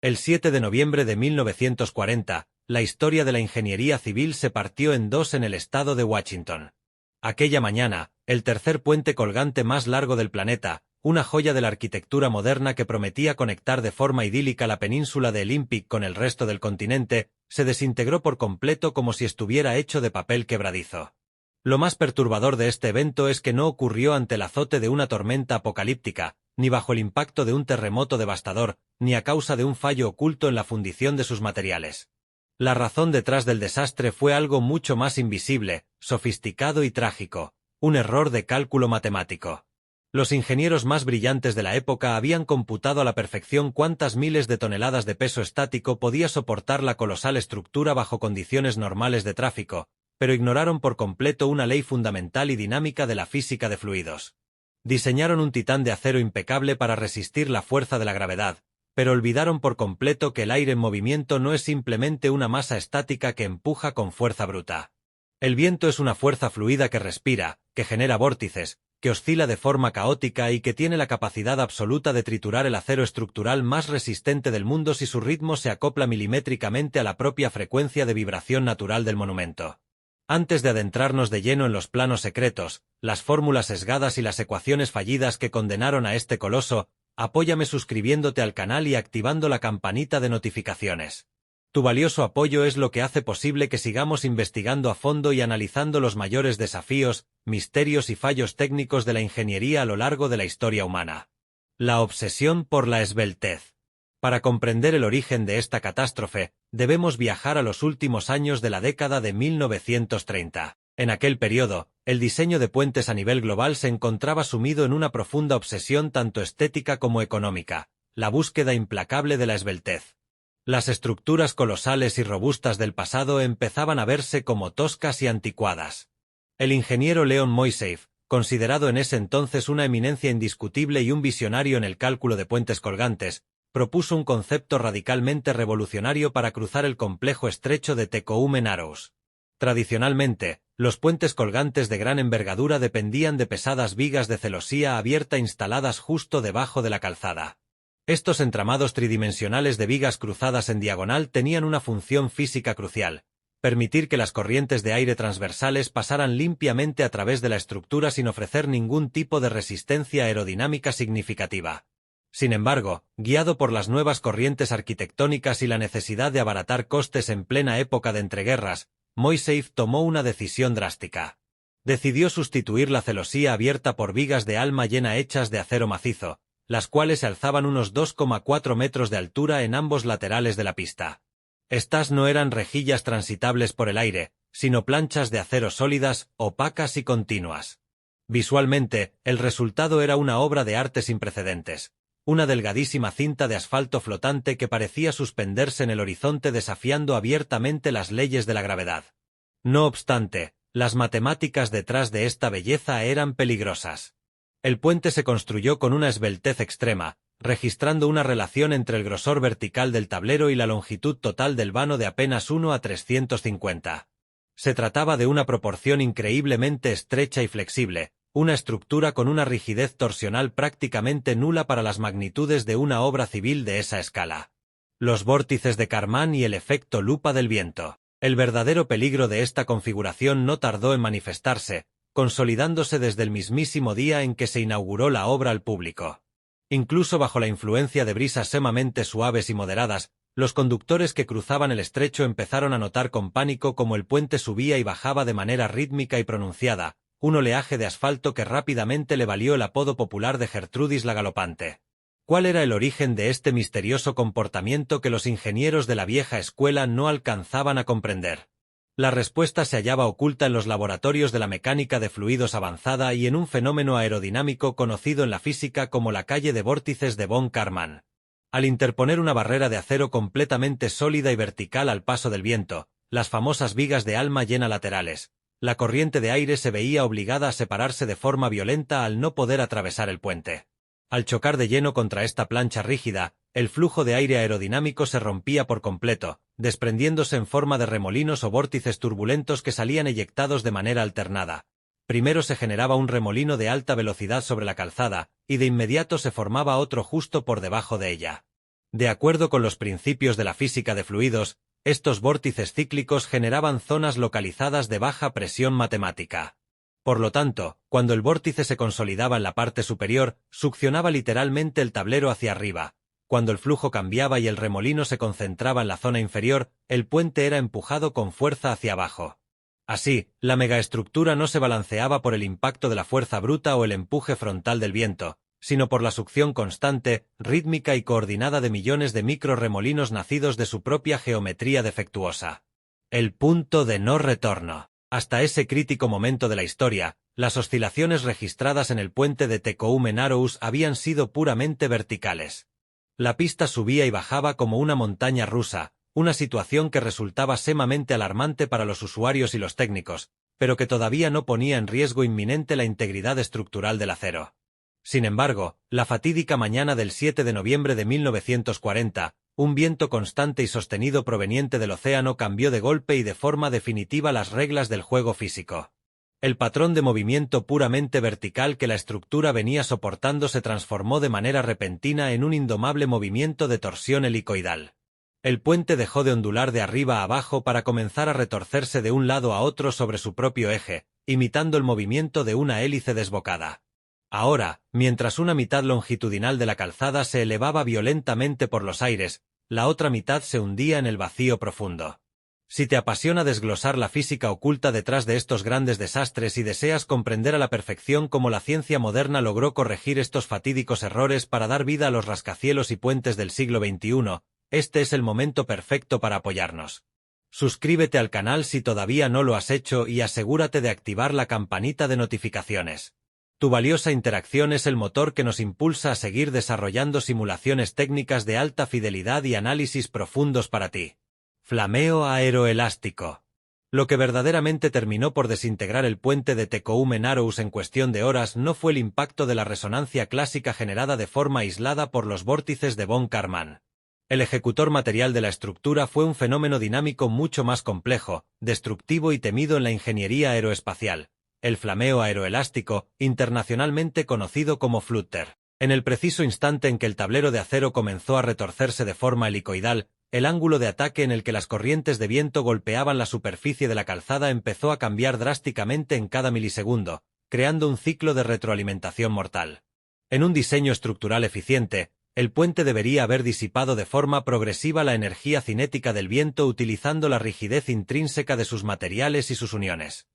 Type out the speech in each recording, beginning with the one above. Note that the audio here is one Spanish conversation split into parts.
El 7 de noviembre de 1940, la historia de la ingeniería civil se partió en dos en el estado de Washington. Aquella mañana, el tercer puente colgante más largo del planeta, una joya de la arquitectura moderna que prometía conectar de forma idílica la península de Olympic con el resto del continente, se desintegró por completo como si estuviera hecho de papel quebradizo. Lo más perturbador de este evento es que no ocurrió ante el azote de una tormenta apocalíptica, ni bajo el impacto de un terremoto devastador, ni a causa de un fallo oculto en la fundición de sus materiales. La razón detrás del desastre fue algo mucho más invisible, sofisticado y trágico: un error de cálculo matemático. Los ingenieros más brillantes de la época habían computado a la perfección cuántas miles de toneladas de peso estático podía soportar la colosal estructura bajo condiciones normales de tráfico, pero ignoraron por completo una ley fundamental y dinámica de la física de fluidos. Diseñaron un titán de acero impecable para resistir la fuerza de la gravedad, pero olvidaron por completo que el aire en movimiento no es simplemente una masa estática que empuja con fuerza bruta. El viento es una fuerza fluida que respira, que genera vórtices, que oscila de forma caótica y que tiene la capacidad absoluta de triturar el acero estructural más resistente del mundo si su ritmo se acopla milimétricamente a la propia frecuencia de vibración natural del monumento. Antes de adentrarnos de lleno en los planos secretos, las fórmulas sesgadas y las ecuaciones fallidas que condenaron a este coloso, apóyame suscribiéndote al canal y activando la campanita de notificaciones. Tu valioso apoyo es lo que hace posible que sigamos investigando a fondo y analizando los mayores desafíos, misterios y fallos técnicos de la ingeniería a lo largo de la historia humana. La obsesión por la esbeltez. Para comprender el origen de esta catástrofe, debemos viajar a los últimos años de la década de 1930. En aquel periodo, el diseño de puentes a nivel global se encontraba sumido en una profunda obsesión tanto estética como económica: la búsqueda implacable de la esbeltez. Las estructuras colosales y robustas del pasado empezaban a verse como toscas y anticuadas. El ingeniero Leon Moisseiff, considerado en ese entonces una eminencia indiscutible y un visionario en el cálculo de puentes colgantes, propuso un concepto radicalmente revolucionario para cruzar el complejo estrecho de Tecoume Narrows. Tradicionalmente, los puentes colgantes de gran envergadura dependían de pesadas vigas de celosía abierta instaladas justo debajo de la calzada. Estos entramados tridimensionales de vigas cruzadas en diagonal tenían una función física crucial: permitir que las corrientes de aire transversales pasaran limpiamente a través de la estructura sin ofrecer ningún tipo de resistencia aerodinámica significativa. Sin embargo, guiado por las nuevas corrientes arquitectónicas y la necesidad de abaratar costes en plena época de entreguerras, Moisseiff tomó una decisión drástica. Decidió sustituir la celosía abierta por vigas de alma llena hechas de acero macizo, las cuales se alzaban unos 2,4 metros de altura en ambos laterales de la pista. Estas no eran rejillas transitables por el aire, sino planchas de acero sólidas, opacas y continuas. Visualmente, el resultado era una obra de arte sin precedentes: una delgadísima cinta de asfalto flotante que parecía suspenderse en el horizonte desafiando abiertamente las leyes de la gravedad. No obstante, las matemáticas detrás de esta belleza eran peligrosas. El puente se construyó con una esbeltez extrema, registrando una relación entre el grosor vertical del tablero y la longitud total del vano de apenas 1 a 350. Se trataba de una proporción increíblemente estrecha y flexible, una estructura con una rigidez torsional prácticamente nula para las magnitudes de una obra civil de esa escala. Los vórtices de Kármán y el efecto lupa del viento. El verdadero peligro de esta configuración no tardó en manifestarse, consolidándose desde el mismísimo día en que se inauguró la obra al público. Incluso bajo la influencia de brisas sumamente suaves y moderadas, los conductores que cruzaban el estrecho empezaron a notar con pánico cómo el puente subía y bajaba de manera rítmica y pronunciada, un oleaje de asfalto que rápidamente le valió el apodo popular de Gertrudis la Galopante. ¿Cuál era el origen de este misterioso comportamiento que los ingenieros de la vieja escuela no alcanzaban a comprender? La respuesta se hallaba oculta en los laboratorios de la mecánica de fluidos avanzada y en un fenómeno aerodinámico conocido en la física como la calle de vórtices de von Karman. Al interponer una barrera de acero completamente sólida y vertical al paso del viento, las famosas vigas de alma llena laterales, la corriente de aire se veía obligada a separarse de forma violenta al no poder atravesar el puente. Al chocar de lleno contra esta plancha rígida, el flujo de aire aerodinámico se rompía por completo, desprendiéndose en forma de remolinos o vórtices turbulentos que salían eyectados de manera alternada. Primero se generaba un remolino de alta velocidad sobre la calzada, y de inmediato se formaba otro justo por debajo de ella. De acuerdo con los principios de la física de fluidos, estos vórtices cíclicos generaban zonas localizadas de baja presión matemática. Por lo tanto, cuando el vórtice se consolidaba en la parte superior, succionaba literalmente el tablero hacia arriba. Cuando el flujo cambiaba y el remolino se concentraba en la zona inferior, el puente era empujado con fuerza hacia abajo. Así, la megaestructura no se balanceaba por el impacto de la fuerza bruta o el empuje frontal del viento, sino por la succión constante, rítmica y coordinada de millones de microremolinos nacidos de su propia geometría defectuosa. El punto de no retorno. Hasta ese crítico momento de la historia, las oscilaciones registradas en el puente de Tecoume-Narrows habían sido puramente verticales. La pista subía y bajaba como una montaña rusa, una situación que resultaba sumamente alarmante para los usuarios y los técnicos, pero que todavía no ponía en riesgo inminente la integridad estructural del acero. Sin embargo, la fatídica mañana del 7 de noviembre de 1940, un viento constante y sostenido proveniente del océano cambió de golpe y de forma definitiva las reglas del juego físico. El patrón de movimiento puramente vertical que la estructura venía soportando se transformó de manera repentina en un indomable movimiento de torsión helicoidal. El puente dejó de ondular de arriba a abajo para comenzar a retorcerse de un lado a otro sobre su propio eje, imitando el movimiento de una hélice desbocada. Ahora, mientras una mitad longitudinal de la calzada se elevaba violentamente por los aires, la otra mitad se hundía en el vacío profundo. Si te apasiona desglosar la física oculta detrás de estos grandes desastres y deseas comprender a la perfección cómo la ciencia moderna logró corregir estos fatídicos errores para dar vida a los rascacielos y puentes del siglo XXI, este es el momento perfecto para apoyarnos. Suscríbete al canal si todavía no lo has hecho y asegúrate de activar la campanita de notificaciones. Tu valiosa interacción es el motor que nos impulsa a seguir desarrollando simulaciones técnicas de alta fidelidad y análisis profundos para ti. Flameo aeroelástico. Lo que verdaderamente terminó por desintegrar el puente de Tecoume-Narrows en cuestión de horas no fue el impacto de la resonancia clásica generada de forma aislada por los vórtices de von Karman. El ejecutor material de la estructura fue un fenómeno dinámico mucho más complejo, destructivo y temido en la ingeniería aeroespacial. El flameo aeroelástico, internacionalmente conocido como flutter. En el preciso instante en que el tablero de acero comenzó a retorcerse de forma helicoidal, el ángulo de ataque en el que las corrientes de viento golpeaban la superficie de la calzada empezó a cambiar drásticamente en cada milisegundo, creando un ciclo de retroalimentación mortal. En un diseño estructural eficiente, el puente debería haber disipado de forma progresiva la energía cinética del viento utilizando la rigidez intrínseca de sus materiales y sus uniones.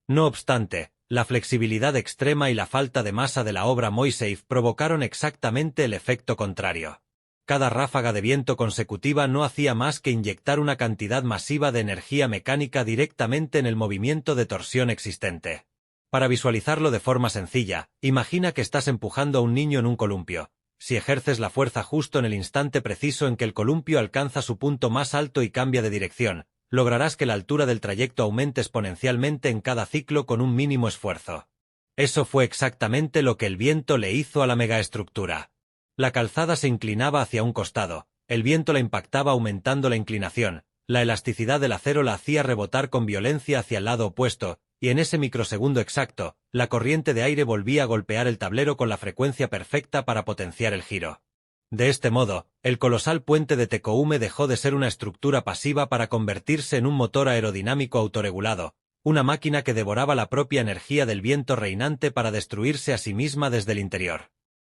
No obstante, la flexibilidad extrema y la falta de masa de la obra Moisseiff provocaron exactamente el efecto contrario. Cada ráfaga de viento consecutiva no hacía más que inyectar una cantidad masiva de energía mecánica directamente en el movimiento de torsión existente. Para visualizarlo de forma sencilla, imagina que estás empujando a un niño en un columpio. Si ejerces la fuerza justo en el instante preciso en que el columpio alcanza su punto más alto y cambia de dirección, lograrás que la altura del trayecto aumente exponencialmente en cada ciclo con un mínimo esfuerzo. Eso fue exactamente lo que el viento le hizo a la megaestructura. La calzada se inclinaba hacia un costado, el viento la impactaba aumentando la inclinación, la elasticidad del acero la hacía rebotar con violencia hacia el lado opuesto, y en ese microsegundo exacto, la corriente de aire volvía a golpear el tablero con la frecuencia perfecta para potenciar el giro. De este modo, el colosal puente de Tecoume dejó de ser una estructura pasiva para convertirse en un motor aerodinámico autorregulado, una máquina que devoraba la propia energía del viento reinante para destruirse a sí misma desde el interior.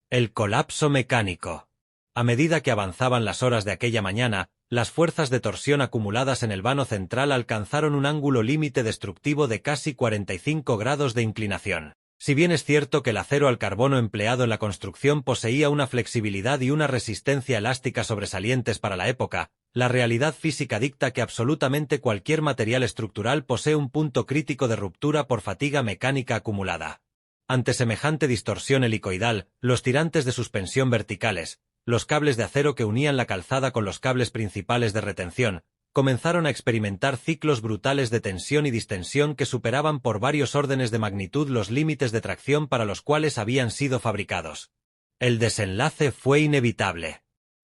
El colapso mecánico. A medida que avanzaban las horas de aquella mañana, las fuerzas de torsión acumuladas en el vano central alcanzaron un ángulo límite destructivo de casi 45 grados de inclinación. Si bien es cierto que el acero al carbono empleado en la construcción poseía una flexibilidad y una resistencia elástica sobresalientes para la época, la realidad física dicta que absolutamente cualquier material estructural posee un punto crítico de ruptura por fatiga mecánica acumulada. Ante semejante distorsión helicoidal, los tirantes de suspensión verticales, los cables de acero que unían la calzada con los cables principales de retención, comenzaron a experimentar ciclos brutales de tensión y distensión que superaban por varios órdenes de magnitud los límites de tracción para los cuales habían sido fabricados. El desenlace fue inevitable.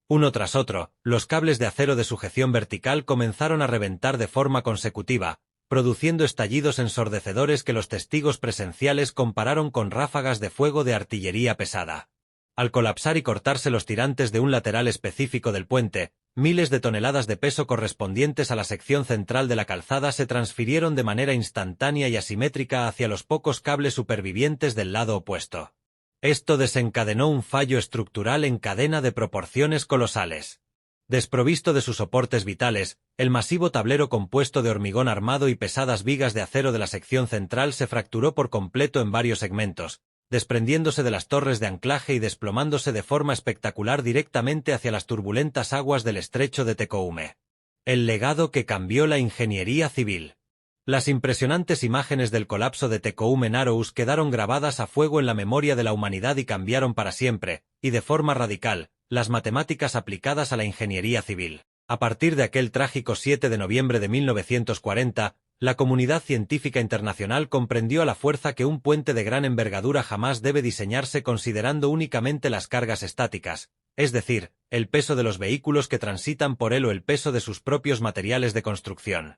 Uno tras otro, los cables de acero de sujeción vertical comenzaron a reventar de forma consecutiva, produciendo estallidos ensordecedores que los testigos presenciales compararon con ráfagas de fuego de artillería pesada. Al colapsar y cortarse los tirantes de un lateral específico del puente, miles de toneladas de peso correspondientes a la sección central de la calzada se transfirieron de manera instantánea y asimétrica hacia los pocos cables supervivientes del lado opuesto. Esto desencadenó un fallo estructural en cadena de proporciones colosales. Desprovisto de sus soportes vitales, el masivo tablero compuesto de hormigón armado y pesadas vigas de acero de la sección central se fracturó por completo en varios segmentos, desprendiéndose de las torres de anclaje y desplomándose de forma espectacular directamente hacia las turbulentas aguas del estrecho de Tecoume. El legado que cambió la ingeniería civil. Las impresionantes imágenes del colapso de Tecoume Narrows quedaron grabadas a fuego en la memoria de la humanidad y cambiaron para siempre, y de forma radical, las matemáticas aplicadas a la ingeniería civil. A partir de aquel trágico 7 de noviembre de 1940, la comunidad científica internacional comprendió a la fuerza que un puente de gran envergadura jamás debe diseñarse considerando únicamente las cargas estáticas, es decir, el peso de los vehículos que transitan por él o el peso de sus propios materiales de construcción.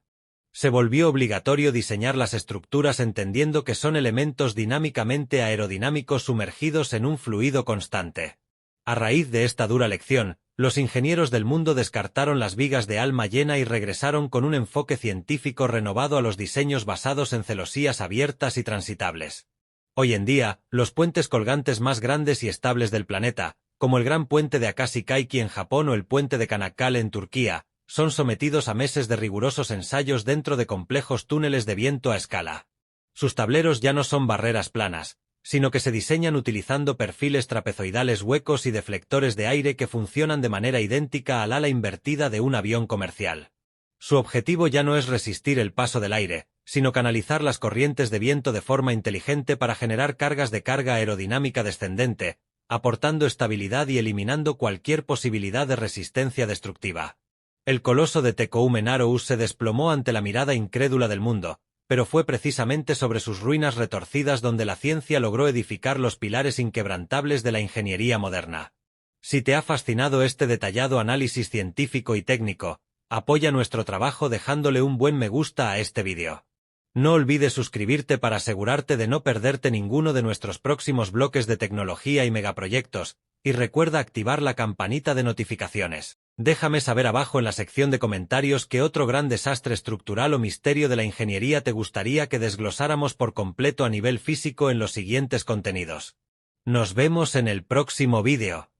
Se volvió obligatorio diseñar las estructuras entendiendo que son elementos dinámicamente aerodinámicos sumergidos en un fluido constante. A raíz de esta dura lección, los ingenieros del mundo descartaron las vigas de alma llena y regresaron con un enfoque científico renovado a los diseños basados en celosías abiertas y transitables. Hoy en día, los puentes colgantes más grandes y estables del planeta, como el Gran Puente de Akashi Kaiki en Japón o el Puente de Çanakkale en Turquía, son sometidos a meses de rigurosos ensayos dentro de complejos túneles de viento a escala. Sus tableros ya no son barreras planas, sino que se diseñan utilizando perfiles trapezoidales huecos y deflectores de aire que funcionan de manera idéntica al ala invertida de un avión comercial. Su objetivo ya no es resistir el paso del aire, sino canalizar las corrientes de viento de forma inteligente para generar cargas de carga aerodinámica descendente, aportando estabilidad y eliminando cualquier posibilidad de resistencia destructiva. El coloso de Tecoume Narrows se desplomó ante la mirada incrédula del mundo, pero fue precisamente sobre sus ruinas retorcidas donde la ciencia logró edificar los pilares inquebrantables de la ingeniería moderna. Si te ha fascinado este detallado análisis científico y técnico, apoya nuestro trabajo dejándole un buen me gusta a este vídeo. No olvides suscribirte para asegurarte de no perderte ninguno de nuestros próximos bloques de tecnología y megaproyectos, y recuerda activar la campanita de notificaciones. Déjame saber abajo en la sección de comentarios qué otro gran desastre estructural o misterio de la ingeniería te gustaría que desglosáramos por completo a nivel físico en los siguientes contenidos. Nos vemos en el próximo vídeo.